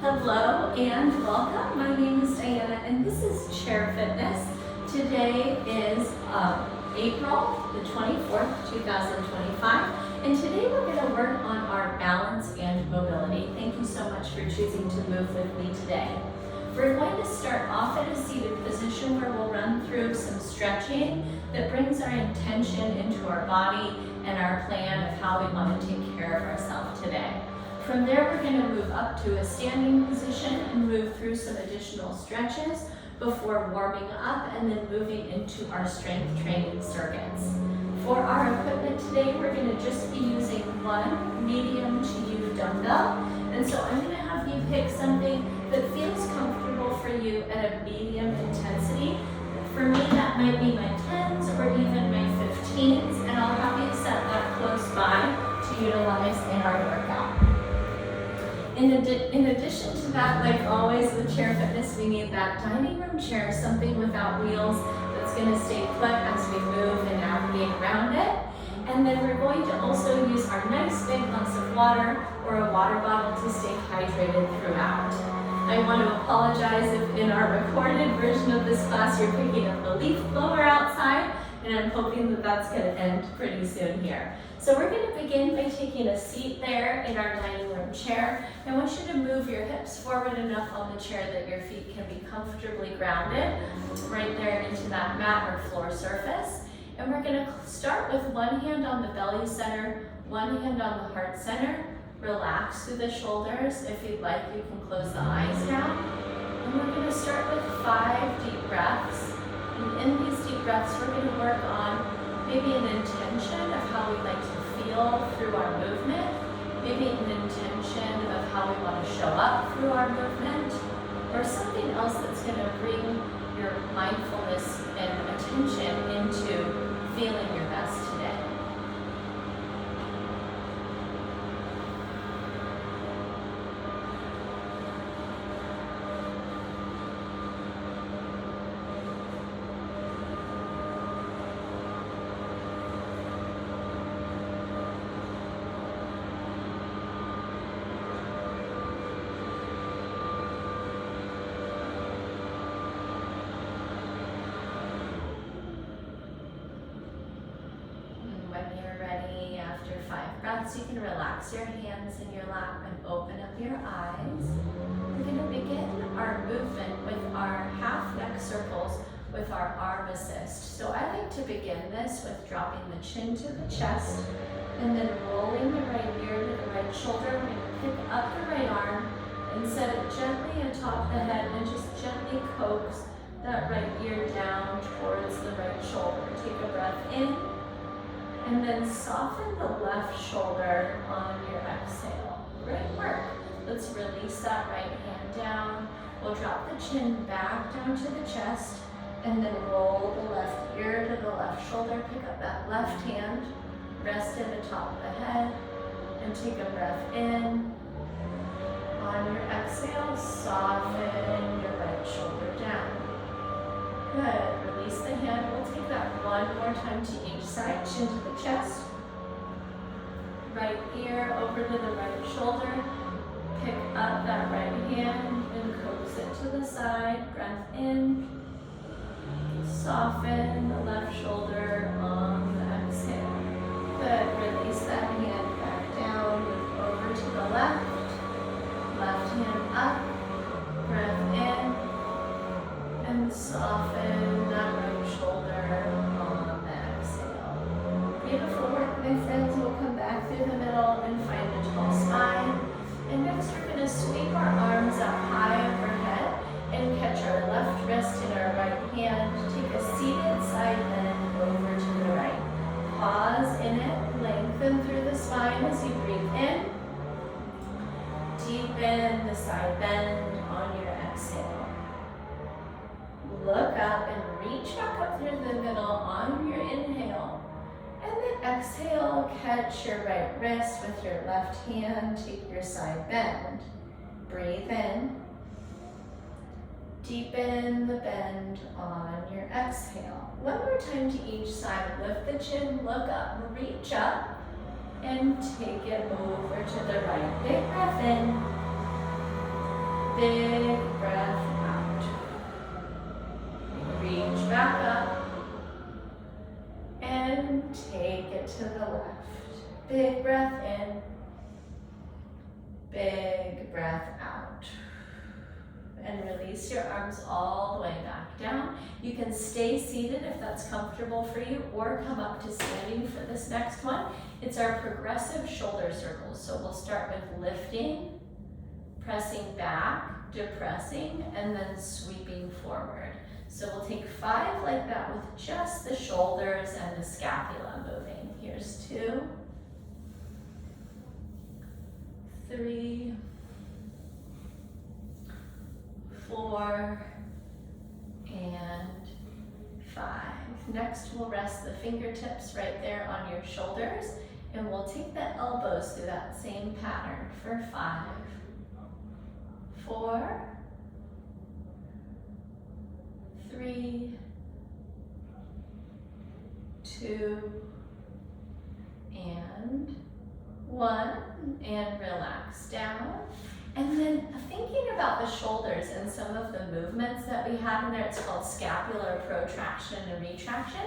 Hello and welcome. My name is Diana and this is Chair Fitness. Today is April the 24th, 2025, and today we're going to work on our balance and mobility. Thank you so much for choosing to move with me today. We're going to start off in a seated position where we'll run through some stretching that brings our intention into our body and our plan of how we want to take care of ourselves today. From there, we're going to move up to a standing position and move through some additional stretches before warming up and then moving into our strength training circuits. For our equipment today, we're going to just be using one medium to you dumbbell. And so I'm going to have you pick something that feels comfortable for you at a medium intensity. For me, that might be my 10s or even my 15s, and I'll have you set that close by to utilize in our workout. In addition to that, like always with Chair Fitness, we need that dining room chair, something without wheels that's going to stay put as we move and navigate around it. And then we're going to also use our nice big glass of water or a water bottle to stay hydrated throughout. I want to apologize if in our recorded version of this class you're picking up the leaf blower outside, and I'm hoping that that's going to end pretty soon here. So we're going to begin by taking a seat there in our dining room chair. I want you to move your hips forward enough on the chair that your feet can be comfortably grounded right there into that mat or floor surface. And we're going to start with one hand on the belly center, one hand on the heart center. Relax through the shoulders. If you'd like, you can close the eyes down. And we're going to start with 5 deep breaths. And in these deep breaths, we're going to work on maybe an intention of how we'd like to feel through our movement, maybe an intention of how we want to show up through our movement, or something else that's going to bring your mindfulness and attention into feeling your best today. So you can relax your hands in your lap and open up your eyes. We're going to begin our movement with our half neck circles with our arm assist. So I like to begin this with dropping the chin to the chest and then rolling the right ear to the right shoulder. We're going to pick up the right arm and set it gently atop the head and just gently coax that right ear down towards the right shoulder. Take a breath in. And then soften the left shoulder on your exhale. Great work. Let's release that right hand down. We'll drop the chin back down to the chest and then roll the left ear to the left shoulder. Pick up that left hand, rest it atop the head, and take a breath in. On your exhale, soften your right shoulder down. Good. Release the hand. We'll take that one more time to each side. Chin to the chest. Right ear over to the right shoulder. Pick up that right hand and coax it to the side. Breath in. Soften the left shoulder on the exhale. Good. Release that hand back down. Move over to the left. Left hand up. Breath in. And soften that right shoulder on the exhale. Beautiful work, my friends. We'll come back through the middle and find a tall spine. And next we're going to sweep our arms up high overhead and catch our left wrist in our right hand. Take a seated side bend over to the right. Pause in it. Lengthen through the spine as you breathe in. Deepen the side bend on your exhale. Look up and reach back up through the middle on your inhale. And then exhale, catch your right wrist with your left hand, take your side bend. Breathe in. Deepen the bend on your exhale. One more time to each side. Lift the chin, look up, reach up, and take it over to the right. Big breath in. Big breath out. Reach back up and take it to the left. Big breath in. Big breath out. And release your arms all the way back down. You can stay seated if that's comfortable for you, or come up to standing for this next one. It's our progressive shoulder circles. So we'll start with lifting, pressing back, depressing, and then sweeping forward. So we'll take 5 like that with just the shoulders and the scapula moving. Here's 2, 3, 4, and 5. Next, we'll rest the fingertips right there on your shoulders, and we'll take the elbows through that same pattern for 5, 4, 3, 2, and 1, and relax down. And then thinking about the shoulders and some of the movements that we have in there, it's called scapular protraction and retraction.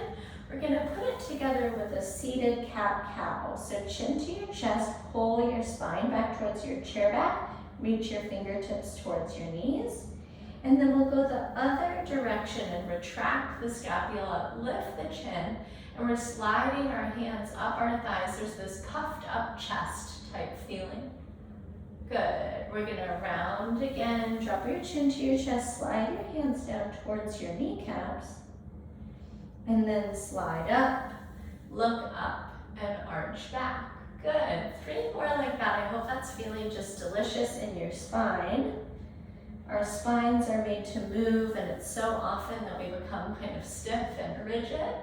We're gonna put it together with a seated cat-cow. So chin to your chest, pull your spine back towards your chair back, reach your fingertips towards your knees. And then we'll go the other direction and retract the scapula, lift the chin, and we're sliding our hands up our thighs. There's this puffed up chest type feeling. Good. We're gonna round again, drop your chin to your chest, slide your hands down towards your kneecaps, and then slide up, look up, and arch back. Good. 3 more like that. I hope that's feeling just delicious in your spine. Our spines are made to move, and it's so often that we become kind of stiff and rigid.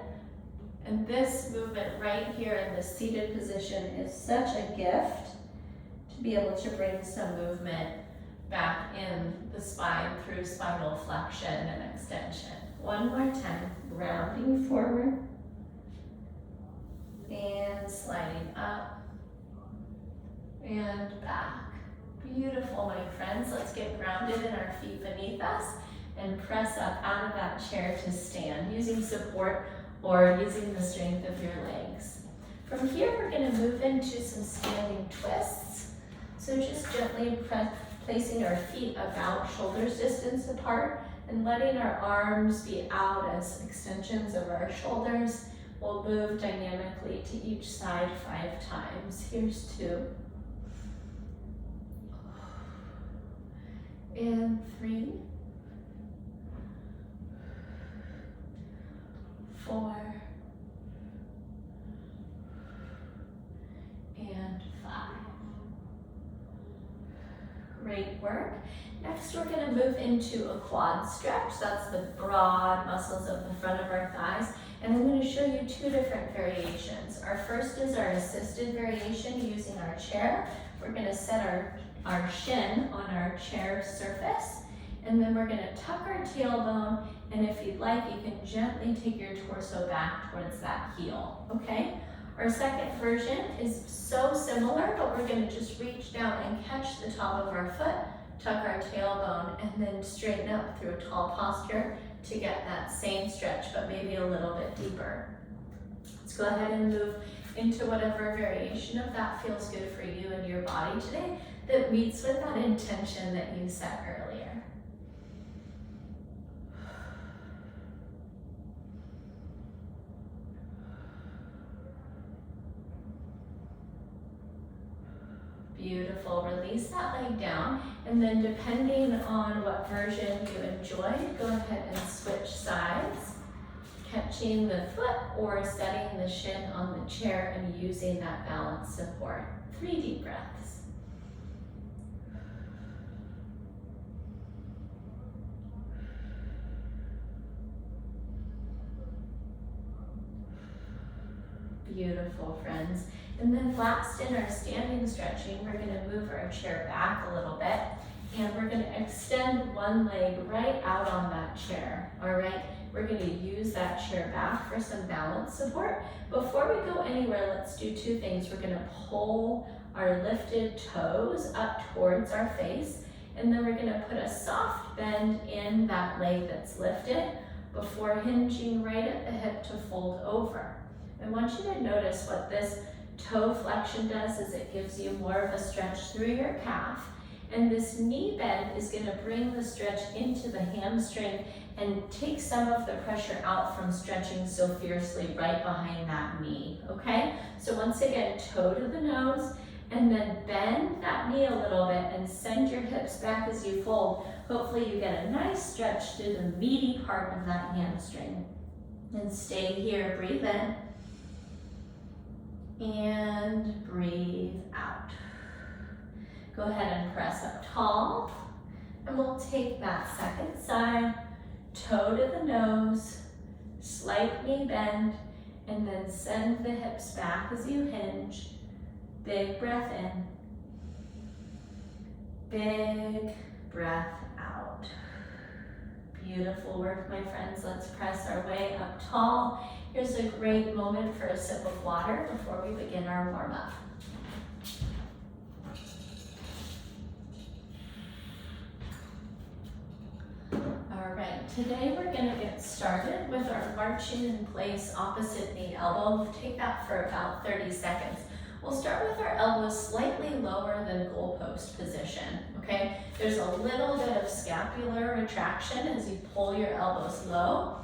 And this movement right here in the seated position is such a gift to be able to bring some movement back in the spine through spinal flexion and extension. 1 more time, rounding forward and sliding up and back. Beautiful, my friends. Let's get grounded in our feet beneath us and press up out of that chair to stand using support or using the strength of your legs. From here, we're going to move into some standing twists. So just gently placing our feet about shoulders distance apart and letting our arms be out as extensions of our shoulders. We'll move dynamically to each side 5 times. Here's 2. And 3, 4, and 5. Great work. Next, we're going to move into a quad stretch. That's the broad muscles of the front of our thighs. And I'm going to show you 2 different variations. Our first is our assisted variation using our chair. We're going to set our shin on our chair surface, and then we're going to tuck our tailbone, and if you'd like, you can gently take your torso back towards that heel, okay? Our second version is so similar, but we're going to just reach down and catch the top of our foot, tuck our tailbone, and then straighten up through a tall posture to get that same stretch, but maybe a little bit deeper. Let's go ahead and move into whatever variation of that feels good for you and your body today that meets with that intention that you set earlier. Beautiful. Release that leg down, and then depending on what version you enjoy, go ahead and switch sides, catching the foot or setting the shin on the chair and using that balance support. 3 deep breaths. Beautiful, friends. And then last, in our standing stretching, we're going to move our chair back a little bit, and we're going to extend one leg right out on that chair, all right? We're going to use that chair back for some balance support. Before we go anywhere, let's do 2 things. We're going to pull our lifted toes up towards our face, And then we're gonna put a soft bend in that leg that's lifted before hinging right at the hip to fold over. I want you to notice what this toe flexion does is it gives you more of a stretch through your calf. And this knee bend is gonna bring the stretch into the hamstring and take some of the pressure out from stretching so fiercely right behind that knee, okay? So once again, toe to the nose, and then bend that knee a little bit and send your hips back as you fold. Hopefully you get a nice stretch through the meaty part of that hamstring. And stay here, breathe in. And breathe out. Go ahead and press up tall. And we'll take that second side, toe to the nose, slight knee bend, and then send the hips back as you hinge. Big breath in. Big breath out. Beautiful work, my friends. Let's press our way up tall. Here's a great moment for a sip of water before we begin our warm-up. All right, today we're gonna get started with our marching in place opposite knee elbow. We'll take that for about 30 seconds. We'll start with our elbows slightly lower than goalpost position, okay? There's a little bit of scapular retraction as you pull your elbows low.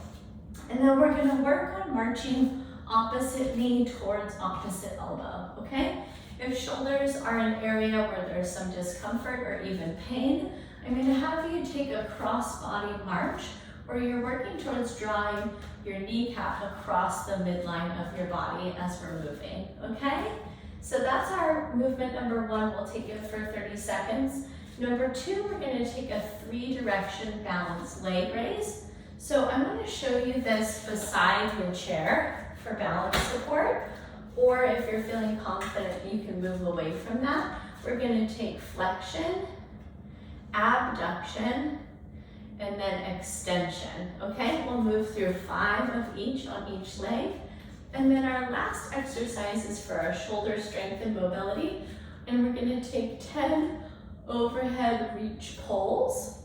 And then we're gonna work on marching opposite knee towards opposite elbow, okay? If shoulders are an area where there's some discomfort or even pain, I'm gonna have you take a cross-body march where you're working towards drawing your kneecap across the midline of your body as we're moving, okay? So that's our movement number one. We'll take it for 30 seconds. Number two, we're gonna take a 3-direction balance leg raise. So I'm gonna show you this beside your chair for balance support, or if you're feeling confident, you can move away from that. We're gonna take flexion, abduction, and then extension, okay? We'll move through 5 of each on each leg. And then our last exercise is for our shoulder strength and mobility. And we're gonna take 10 overhead reach pulls.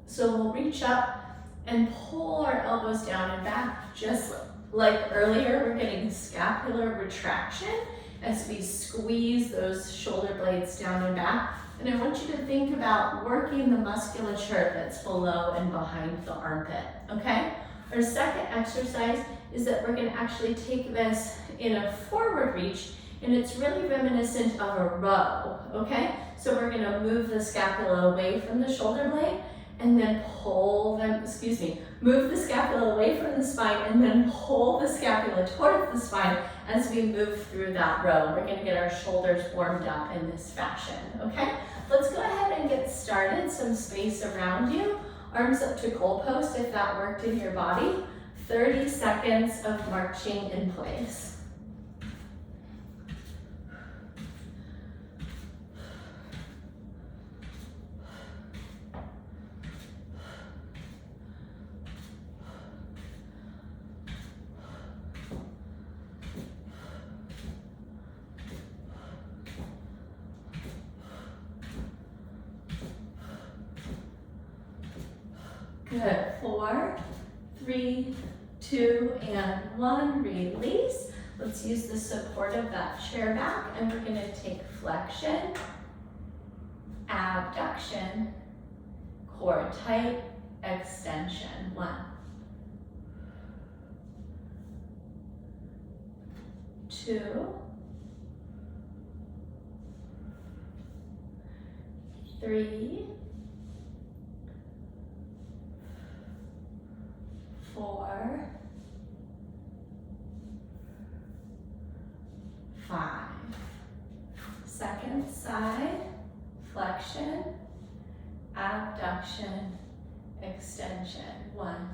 So we'll reach up and pull our elbows down and back. Just like earlier, we're getting scapular retraction as we squeeze those shoulder blades down and back. And I want you to think about working the musculature that's below and behind the armpit, okay? Our second exercise is that we're gonna actually take this in a forward reach, and it's really reminiscent of a row, okay? So we're gonna move the scapula away from the shoulder blade and then move the scapula away from the spine and then pull the scapula towards the spine as we move through that row. We're gonna get our shoulders warmed up in this fashion, okay? Let's go ahead and get started. Some space around you. Arms up to goalpost if that worked in your body. 30 seconds of marching in place. Good. 4, 3, 2, and 1. Release. Let's use the support of that chair back, and we're gonna take flexion, abduction, core tight, extension. 1, 2, 3, 4, 5. Second side, flexion, abduction, extension. 1,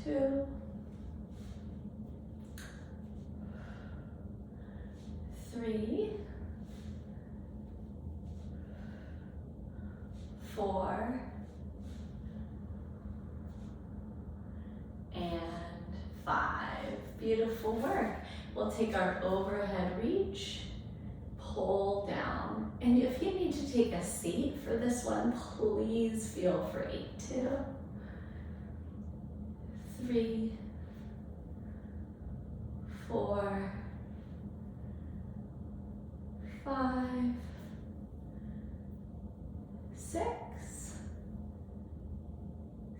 2, 3, 4, and 5. Beautiful work. We'll take our overhead reach, pull down. And if you need to take a seat for this one, please feel free to. 3, 4, 5, 6,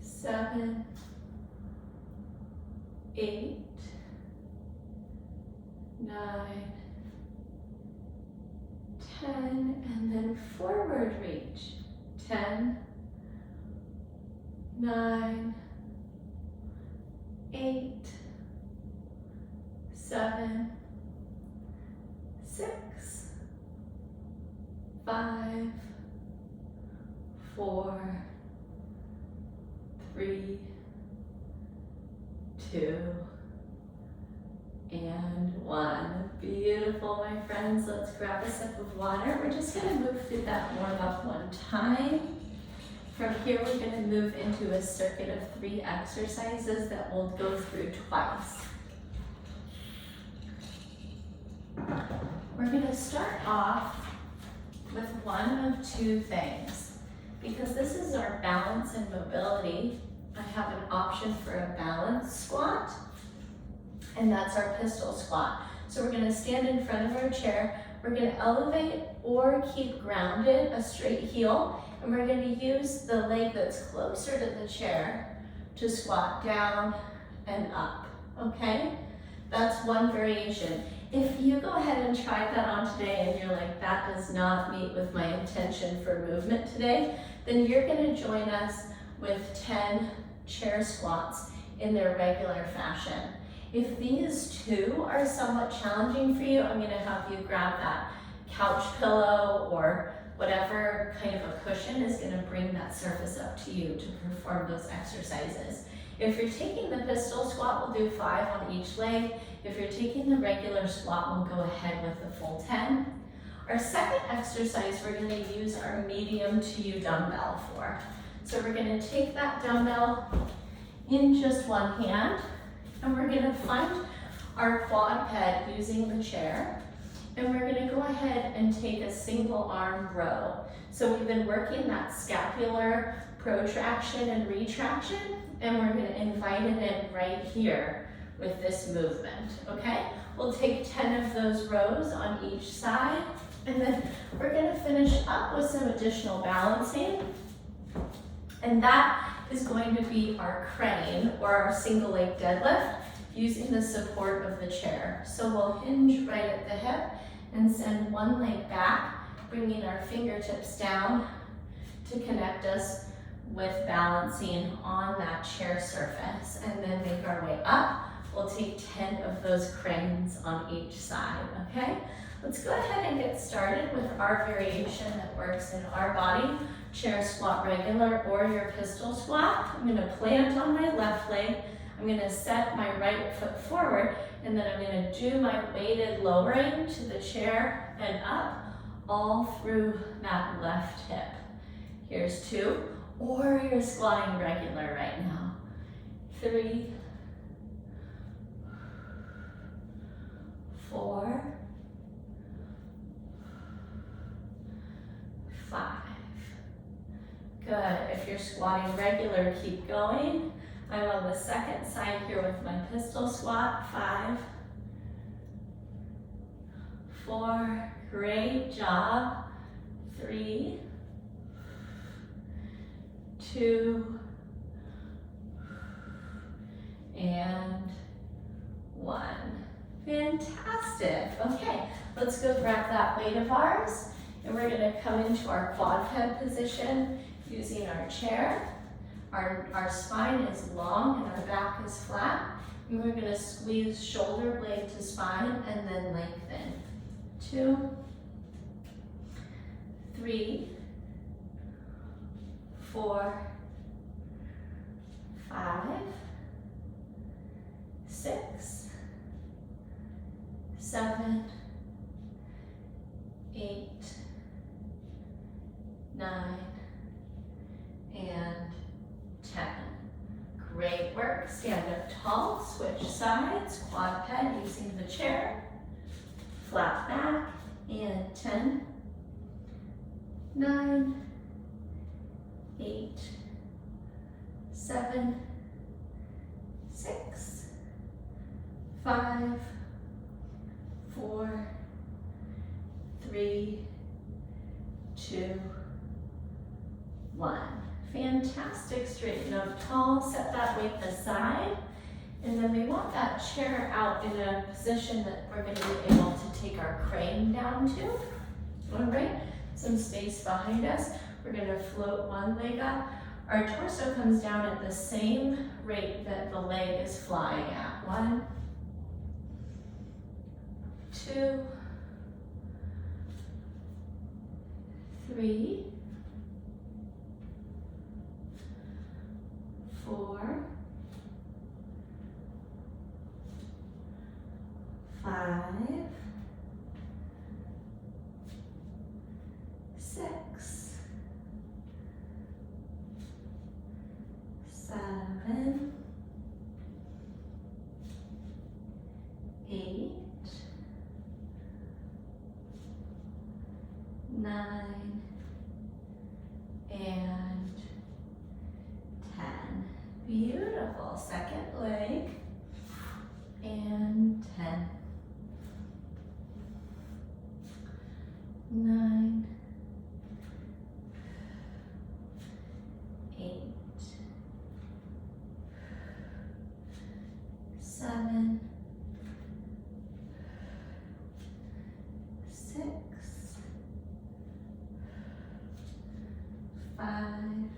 7, 8, 9, 10, and then forward reach. 10, 9, 8, 7, 6, 5, 4, 3, 2, and 1. Beautiful, my friends. Let's grab a sip of water. We're just going to move through that warm up one time. From here, we're going to move into a circuit of 3 exercises that we'll go through twice. We're going to start off with one of 2 things. Because this is our balance and mobility, I have an option for a balance squat, and that's our pistol squat. So we're going to stand in front of our chair. We're going to elevate or keep grounded, a straight heel, and we're going to use the leg that's closer to the chair to squat down and up, okay? That's one variation. If you go ahead and try that on today and you're like, that does not meet with my intention for movement today, then you're going to join us with 10 chair squats in their regular fashion. If these 2 are somewhat challenging for you, I'm going to have you grab that couch pillow or whatever kind of a cushion is going to bring that surface up to you to perform those exercises. If you're taking the pistol squat, we'll do 5 on each leg. If you're taking the regular squat, we'll go ahead with the full 10. Our second exercise, we're going to use our medium to U dumbbell for. So we're going to take that dumbbell in just one hand, and we're going to find our quad ped using the chair, and we're going to go ahead and take a single arm row. So we've been working that scapular protraction and retraction, and we're going to invite it in right here with this movement, okay? We'll take 10 of those rows on each side, and then we're going to finish up with some additional balancing, and that is going to be our crane or our single leg deadlift using the support of the chair. So we'll hinge right at the hip and send one leg back, bringing our fingertips down to connect us with balancing on that chair surface, and then make our way up. We'll take 10 of those cranes on each side, okay? Let's go ahead and get started with our variation that works in our body. Chair squat regular or your pistol squat. I'm going to plant on my left leg. I'm going to set my right foot forward, and then I'm going to do my weighted lowering to the chair and up all through that left hip. Here's 2, or you're squatting regular right now. 3, 4, 5. Good. If you're squatting regular, keep going. I'm on the second side here with my pistol squat. 5, 4, great job. 3, 2, and 1. Fantastic. Okay, let's go grab that weight of ours, and we're going to come into our quad ped position using our chair. Our spine is long and our back is flat, and we're going to squeeze shoulder blade to spine and then lengthen. 2, 3, 4, 5, 6, 7, 8, 9, and 10. Great work. Stand up tall, switch sides, quad ped using the chair, flat back, and 10, 9, 8, 7, 6, 5, 4, 3, 2, 1. Fantastic. Straighten up tall, set that weight aside. And then we want that chair out in a position that we're going to be able to take our crane down to. All right, some space behind us. We're going to float one leg up. Our torso comes down at the same rate that the leg is flying at. 1, 2, 3, 4, 5, 6, 7, 8, 9, and 10. Beautiful. Second leg, and 10, 9, 8, 7, 6, 5,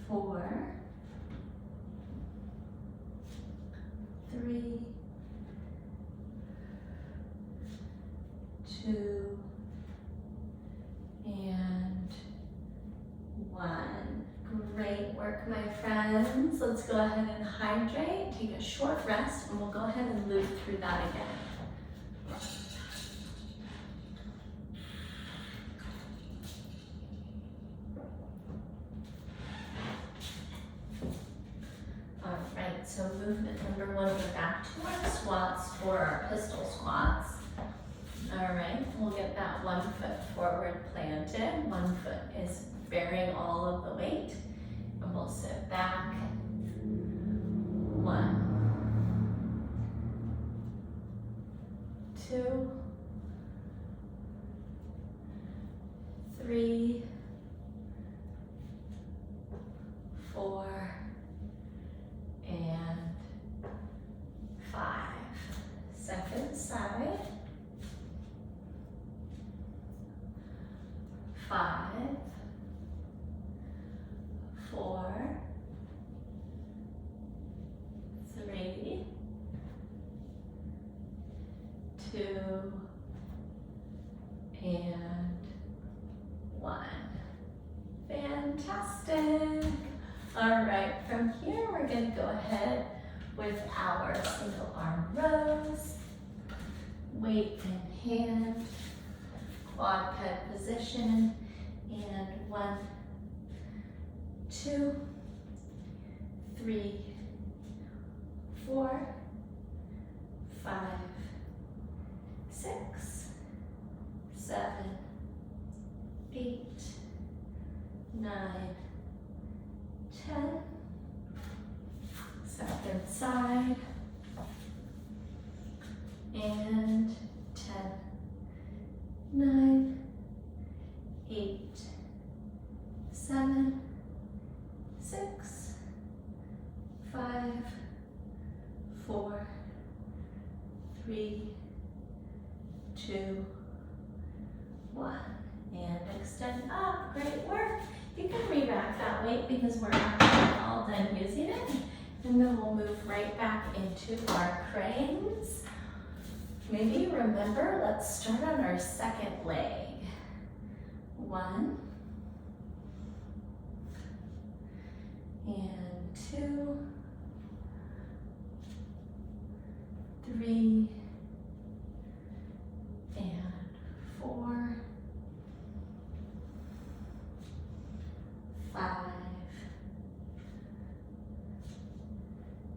4, 3, 2, and 1. Great work, my friends. Let's go ahead and hydrate, take a short rest, and we'll go ahead and move through that again. All right, so movement number 1, we're back to our squats or our pistol squats. All right, we'll get that one foot forward planted. One foot is bearing all of the weight. And we'll sit back. 1, 2, 3, 4, and 5. Second side. 5, 4, 3, 2, and 1. Fantastic. All right, from here we're going to go ahead with our single arm rows, weight in hand, quadruped position, and 1, 2, 3, 4, 5, 6, 7, 8, 9, 10. Second side, and 10, 9, 8, 7, 6, 5, 4, 3, 2, 1. And extend up. Great work. You can re-rack that weight because we're actually all done using it. And then we'll move right back into our cranes. Maybe remember, let's start on our second leg. 1, and 2, 3, and 4, 5,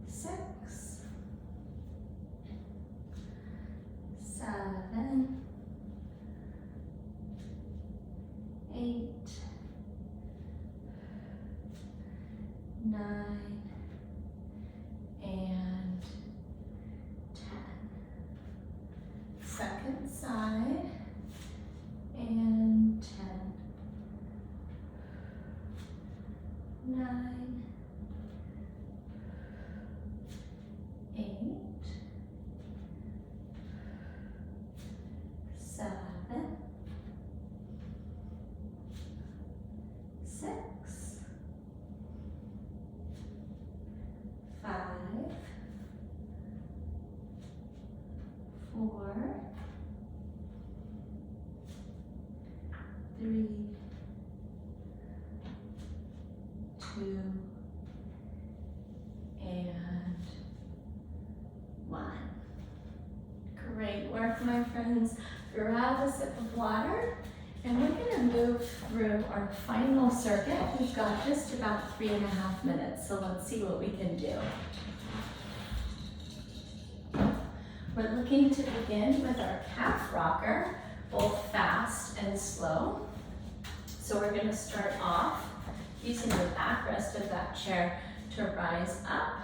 6, 7, Second side. And 10, 9, 8, 7, 6, 5, 4, 3, 2, and 1. Great work, my friends. Grab a sip of water, and we're going to move through our final circuit. We've got just about 3.5 minutes, so let's see what we can do. We're looking to begin with our calf rocker, both fast and slow. So we're going to start off using the backrest of that chair to rise up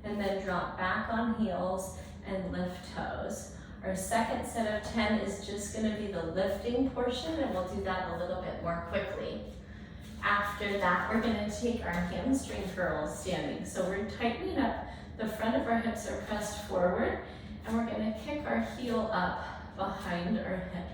and then drop back on heels and lift toes. Our second set of 10 is just going to be the lifting portion, and we'll do that a little bit more quickly. After that, we're going to take our hamstring curls standing. So we're tightening up, the front of our hips are pressed forward, and we're going to kick our heel up behind our hip.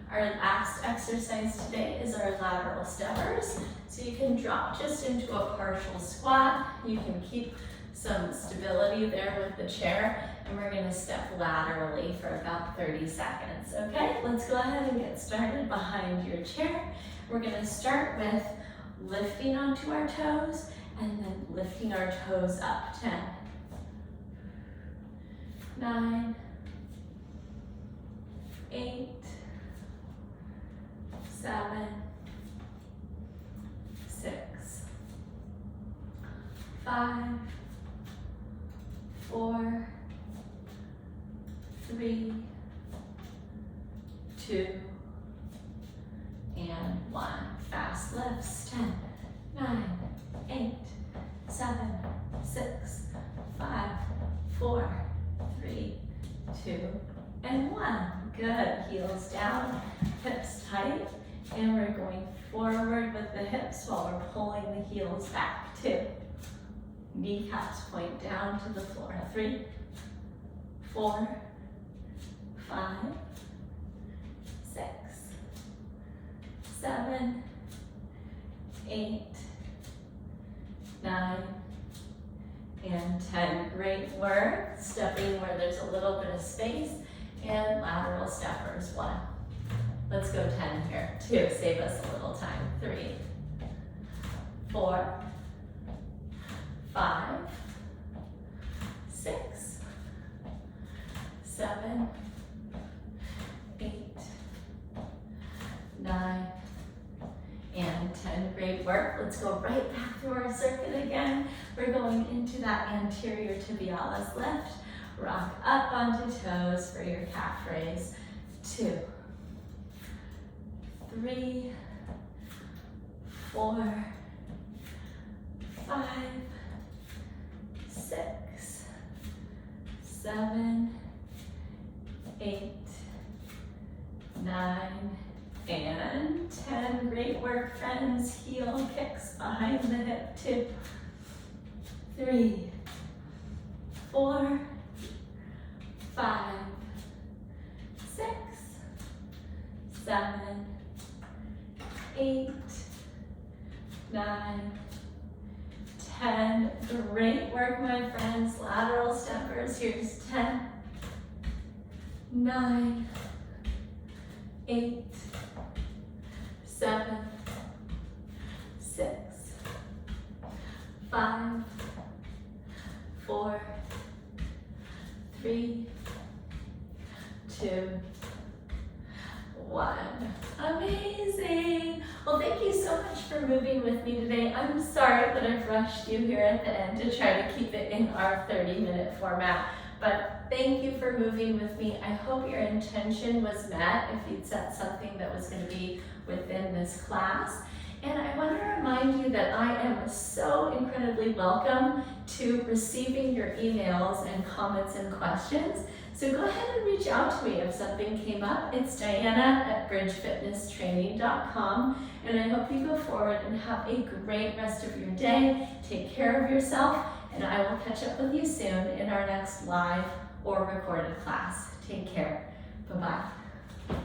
Our last exercise today is our lateral steppers. So you can drop just into a partial squat. You can keep some stability there with the chair, and we're going to step laterally for about 30 seconds. Okay, let's go ahead and get started behind your chair. We're going to start with lifting onto our toes and then lifting our toes up. 10, 9, 8, 7, 6, 5, 4, 3, 2, and 1. Fast lifts. 10, 9, 8, 7, 6, 5, 4, 3, 2, and 1. Good. Heels down, hips tight, and we're going forward with the hips while we're pulling the heels back. 2. Kneecaps point down to the floor. 3, 4, 5, 6, 7, 8, 9, and 10. Great work. Stepping where there's a little bit of space, and lateral steppers. 1. Let's go 10 here. 2. Save us a little time. 3, 4, 5, 6, 7, 8, 9, and 10. Great work. Let's go right back through our circuit again. We're going into that anterior tibialis lift. Rock up onto toes for your calf raise. 2, 3, 4, 5, 6, 7, 8, 9, and 10. Great work, friends. Heel kicks behind the hip. 2, 3, 4, 5, 6, 7, 8, 9, 10. Great work, my friends. Lateral steppers. Here's 10, 9, 8, 7, 6, 5, 4, 3, 2, 1. Amazing. Well, thank you so much for moving with me today. I'm sorry that I've rushed you here at the end to try to keep it in our 30-minute format, but thank you for moving with me. I hope your intention was met if you'd set something that was going to be within this class. And I want to remind you that I am so incredibly welcome to receiving your emails and comments and questions. So go ahead and reach out to me if something came up. It's Diana@bridgefitnesstraining.com, and I hope you go forward and have a great rest of your day. Take care of yourself, and I will catch up with you soon in our next live or recorded class. Take care. Bye-bye.